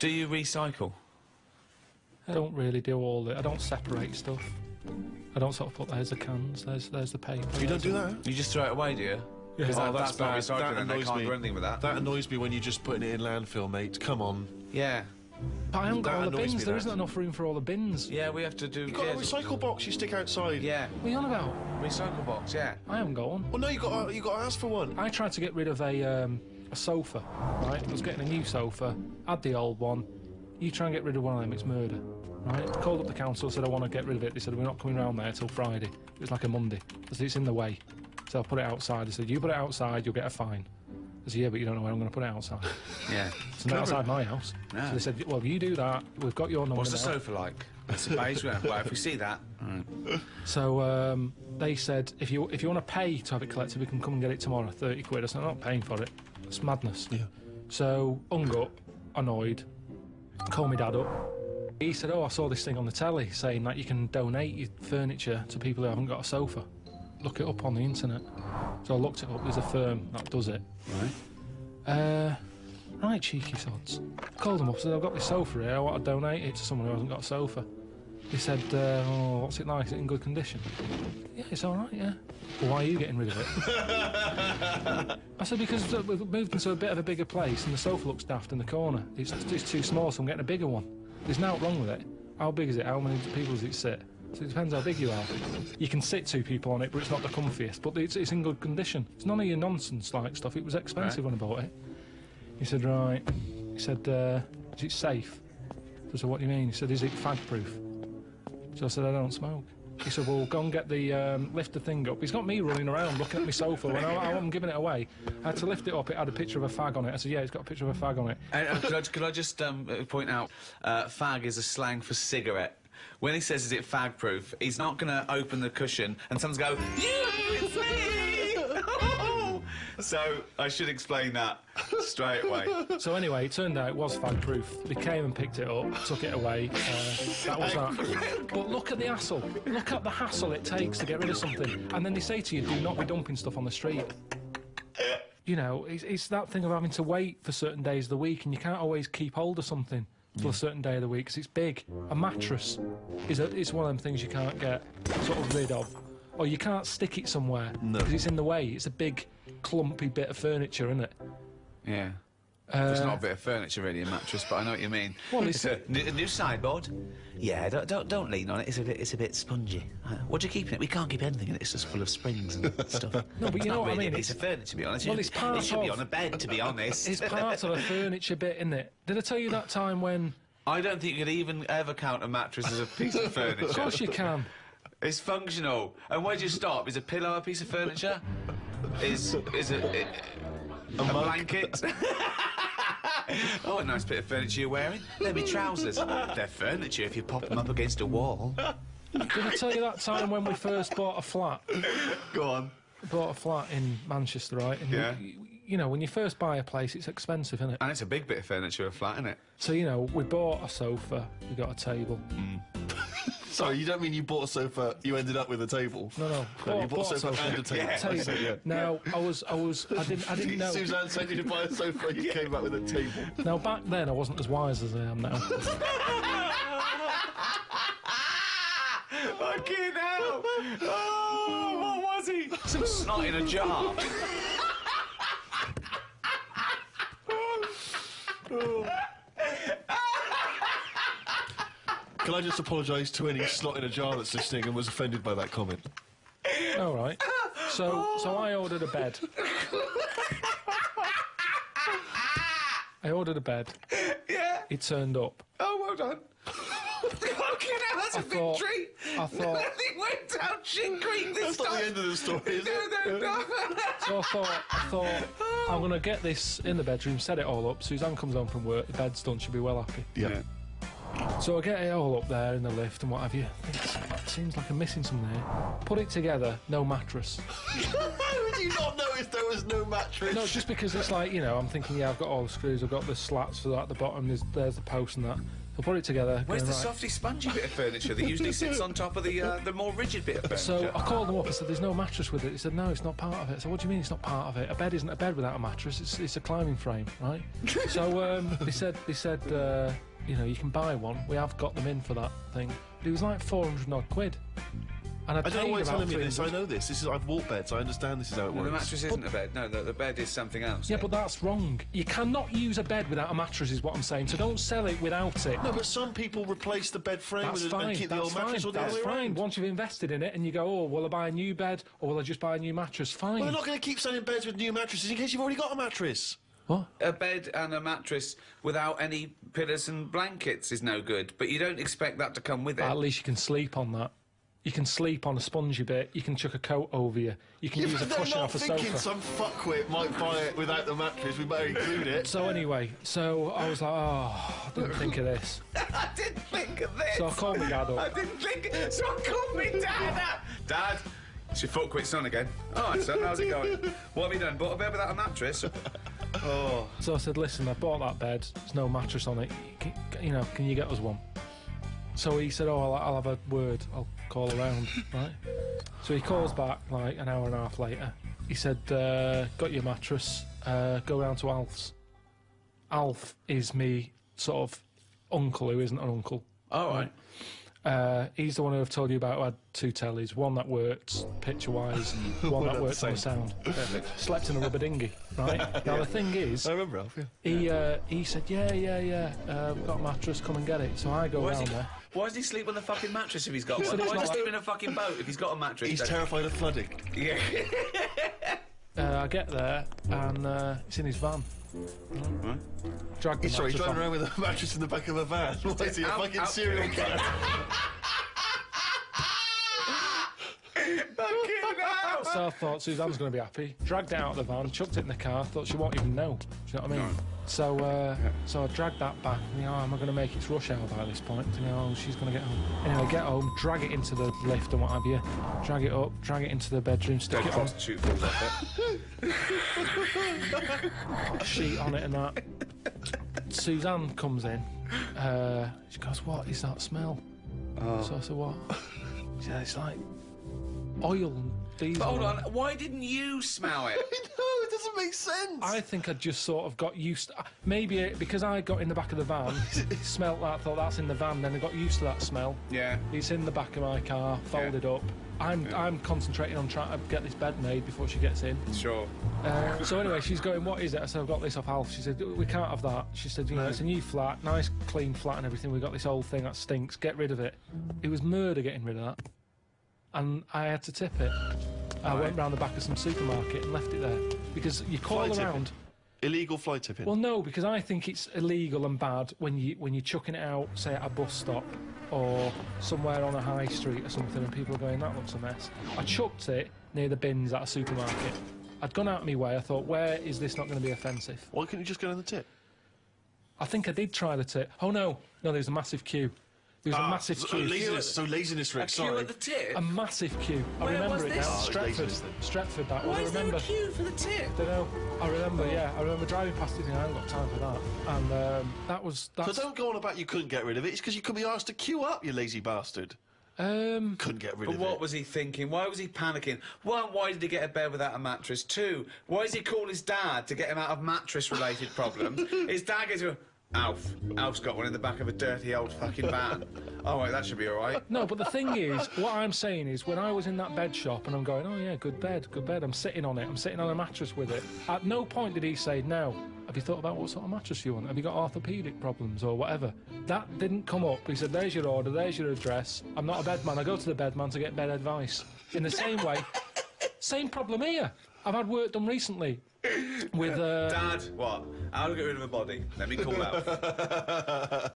Do you recycle? I don't really do all the... I don't separate stuff. I don't sort of put, there's the cans, there's the paper. You don't do that? You just throw it away, do you? Yeah. Because Oh, that's not recycling, and they annoys can't me. do anything with that. That annoys me when you're just putting it in landfill, mate. Come on. Yeah. But I haven't got That all the annoys bins, me, there that. isn't enough room for all the bins. Yeah, we have to do... You've got a recycle box you stick outside. Yeah. What are you on about? Recycle box, yeah. I haven't got one. Well, no, you got to ask for one. I tried to get rid of a sofa, right? I was getting a new sofa, had the old one. You try and get rid of one of them, it's murder, right? Called up the council, said I want to get rid of it. They said we're not coming round there till Friday. It was like a Monday. I said it's in the way. So I put it outside. They said you put it outside, you'll get a fine. I said yeah, but you don't know where I'm going to put it outside. Yeah. It's not outside my house. No. So they said, well, you do that. We've got your number. What's the now. sofa like? It's a beige one. Well, if we see that... So they said, if you want to pay to have it collected, we can come and get it tomorrow, 30 quid. I said, I'm not paying for it. It's madness. Yeah. So, hung up, annoyed, called my dad up. He said, oh, I saw this thing on the telly saying that you can donate your furniture to people who haven't got a sofa. Look it up on the internet. So I looked it up, there's a firm that does it. Right. Right, cheeky sods. Called them up, said, I've got this sofa here, I want to donate it to someone who hasn't got a sofa. He said, oh, what's it like? Is it in good condition? Yeah, it's all right, yeah. Well, why are you getting rid of it? I said, because we've moved into a bit of a bigger place and the sofa looks daft in the corner. It's too small, so I'm getting a bigger one. There's nothing wrong with it. How big is it? How many people does it sit? So it depends how big you are. You can sit 2 people on it, but it's not the comfiest. But it's in good condition. It's none of your nonsense-like stuff. It was expensive when I bought it. He said, right. He said, is it safe? I said, what do you mean? He said, is it fag-proof? So I said, I don't smoke. He said, well, go and get the, lift the thing up. He's got me running around looking at my sofa when I'm giving it away. I had to lift it up, it had a picture of a fag on it. I said, yeah, it's got a picture of a fag on it. Could I just point out, fag is a slang for cigarette. When he says, is it fag-proof, he's not going to open the cushion and someone's go, it's me! So, I should explain that straight away. So anyway, it turned out it was fag-proof. They came and picked it up, took it away. That was that. But look at the hassle. Look at the hassle it takes to get rid of something. And then they say to you, do not be dumping stuff on the street. You know, it's that thing of having to wait for certain days of the week, and you can't always keep hold of something till a certain day of the week, because it's big. A mattress is one of them things you can't get sort of rid of. Or you can't stick it somewhere, because it's in the way. It's a big, clumpy bit of furniture, isn't it? Yeah. It's not a bit of furniture, really, a mattress, but I know what you mean. Well, it's a new sideboard. Yeah, don't lean on it. It's a bit spongy. What do you keep in it? We can't keep anything in it. It's just full of springs and stuff. No, but you know what I mean. It's a furniture, to be honest. Well, it's part it should be of- on a bed, to be honest. It's part of a furniture bit, isn't it? Did I tell you that time when... I don't think you could even ever count a mattress as a piece of furniture. Of course you can. It's functional. And where do you stop? Is a pillow a piece of furniture? Is a blanket? Oh, a nice bit of furniture you're wearing. They're my trousers. They're furniture if you pop them up against a wall. Did I tell you that time when we first bought a flat? Go on. Bought a flat in Manchester, right? And Yeah. you know, when you first buy a place, it's expensive, isn't it? And it's a big bit of furniture, a flat, isn't it? So, you know, we bought a sofa, we got a table. Sorry, you don't mean you bought a sofa, you ended up with a table? No. You bought a sofa and a table. Yeah. I see, yeah. Now, I didn't know. Suzanne said you to buy a sofa and you came back with a table. Now, back then, I wasn't as wise as I am now. Fucking hell! Oh, what was he? Some snot in a jar. Can I just apologise to any slot in a jar that's listening and was offended by that comment? All right. So I ordered a bed. Yeah. It turned up. Oh, well done. Fucking hell, that's a victory. I thought... It went down shit creek this That's not time. the end of the story, is it? No. So I thought, I'm going to get this in the bedroom, set it all up. Suzanne comes home from work, the bed's done, she'll be well happy. Yeah. So I get it all up there in the lift and what have you. It seems like I'm missing something there. Put it together, no mattress. How would you not notice there was no mattress? No, just because it's like, you know, I'm thinking, yeah, I've got all the screws, I've got the slats for that at the bottom, there's the post and that. So put it together. Where's going, the right. softy, spongy bit of furniture that usually sits on top of the more rigid bit of furniture? So I called them up and said, "There's no mattress with it." He said, "No, it's not part of it." I said, "What do you mean it's not part of it? A bed isn't a bed without a mattress. It's a climbing frame, right?" So they said, you know, you can buy one. We have got them in for that thing. But it was like 400 odd quid. And I don't know why you're telling me this. 300. I know this. I've walked beds. I understand this is how it No, works. the mattress isn't a bed. No, the bed is something else. Yeah, but that's wrong. You cannot use a bed without a mattress, is what I'm saying. So don't sell it without it. No, but some people replace the bed frame That's with fine. and keep the That's old fine. mattress or the That's other way fine. around. Once you've invested in it and you go, oh, will I buy a new bed or will I just buy a new mattress? Fine. Well, they're not going to keep selling beds with new mattresses in case you've already got a mattress. What? A bed and a mattress without any pillows and blankets is no good, but you don't expect that to come with it. At least you can sleep on that. You can sleep on a spongy bit. You can chuck a coat over you. You can use a They're cushion not off a thinking sofa. some fuckwit might buy it without the mattress. We better include it. So anyway, so I was like, oh, I didn't think of this. I didn't think of this. So I called my dad I up. didn't think. So I called me dad up. Dad, it's your foot quit son again. All right, son, how's it going? What have you done? Bought a bed without a mattress? Oh. So I said, listen, I bought that bed. There's no mattress on it. Can you get us one? So he said, oh, I'll have a word. I'll call around, right? So he calls back like an hour and a half later. He said, got your mattress, go round to Alf's. Alf is me sort of uncle who isn't an uncle. All right. He's the one who I've told you about who had two tellies, one that worked picture-wise, one that worked on the sound. Slept in a rubber dinghy, right? Now the thing is, I remember Alf, yeah. he said, yeah, we've got a mattress, come and get it. So I go round there. Why does he sleep on the fucking mattress if he's got one? said Why it's does he not- sleep in a fucking boat if he's got a mattress? He's terrified of flooding. Yeah. I get there and it's in his van. Right. Drag the Sorry, he's mattress driving on. around with a mattress in the back of a van. What is he, a fucking out. serial killer? Fucking hell. So I thought Suzanne's going to be happy. Dragged it out of the van, chucked it in the car. Thought she won't even know. Do you know what I mean? No. So I dragged that back. You know, am I going to make its rush hour by this point? You know, she's going to get home. Anyway, get home, drag it into the lift and what have you. Drag it up, drag it into the bedroom, stick Don't it on, prostitute falls off it. a sheet on it and that. Suzanne comes in. She goes, "What is that smell?" So I said, "What?" She said, "It's like oil and diesel." But hold on, why didn't you smell it? No, it doesn't make sense. I think I just sort of got used to, maybe because I got in the back of the van, smelt that, thought that's in the van, then I got used to that smell. Yeah. It's in the back of my car, folded up. I'm concentrating on trying to get this bed made before she gets in. Sure. So anyway, she's going, "What is it?" I said, "I've got this off Alf." She said, "We can't have that." She said, "You know, it's a new flat, nice clean flat and everything. We've got this old thing that stinks. Get rid of it." It was murder getting rid of that. And I had to tip it. I went round the back of some supermarket and left it there. Because you call Fly around... tipping. Illegal fly tipping. Well, no, because I think it's illegal and bad when you're chucking it out, say, at a bus stop or somewhere on a high street or something, and people are going, "That looks a mess." I chucked it near the bins at a supermarket. I'd gone out of my way. I thought, where is this not going to be offensive? Why couldn't you just go down the tip? I think I did try the tip. Oh, no, there was a massive queue. There was a massive queue. Laziness, Rick, A queue sorry. at the tip? A massive queue. I Where remember was it this? now. Oh, Stretford. laziness then. Stretford, that Why was. I is there remember. a queue for the tip? Don't know. I remember, yeah. I remember driving past it and I haven't got time for that. And So that's... don't go on about you couldn't get rid of it. It's because you could be asked to queue up, you lazy bastard. Couldn't get rid But of what it. was he thinking? Why was he panicking? One, why did he get a bed without a mattress? Two, why does he call his dad to get him out of mattress-related problems? His dad goes, Alf's got one in the back of a dirty old fucking van. Oh, wait, that should be all right. No, but the thing is, what I'm saying is, when I was in that bed shop and I'm going, "Oh yeah, good bed, I'm sitting on it, I'm sitting on a mattress with it." At no point did he say, "Now, have you thought about what sort of mattress you want? Have you got orthopaedic problems or whatever?" That didn't come up. He said, "There's your order, there's your address. I'm not a bed man, I go to the bed man to get bed advice." In the same way, same problem here. I've had work done recently with... Dad, what? How to get rid of a body? Let me call Alf.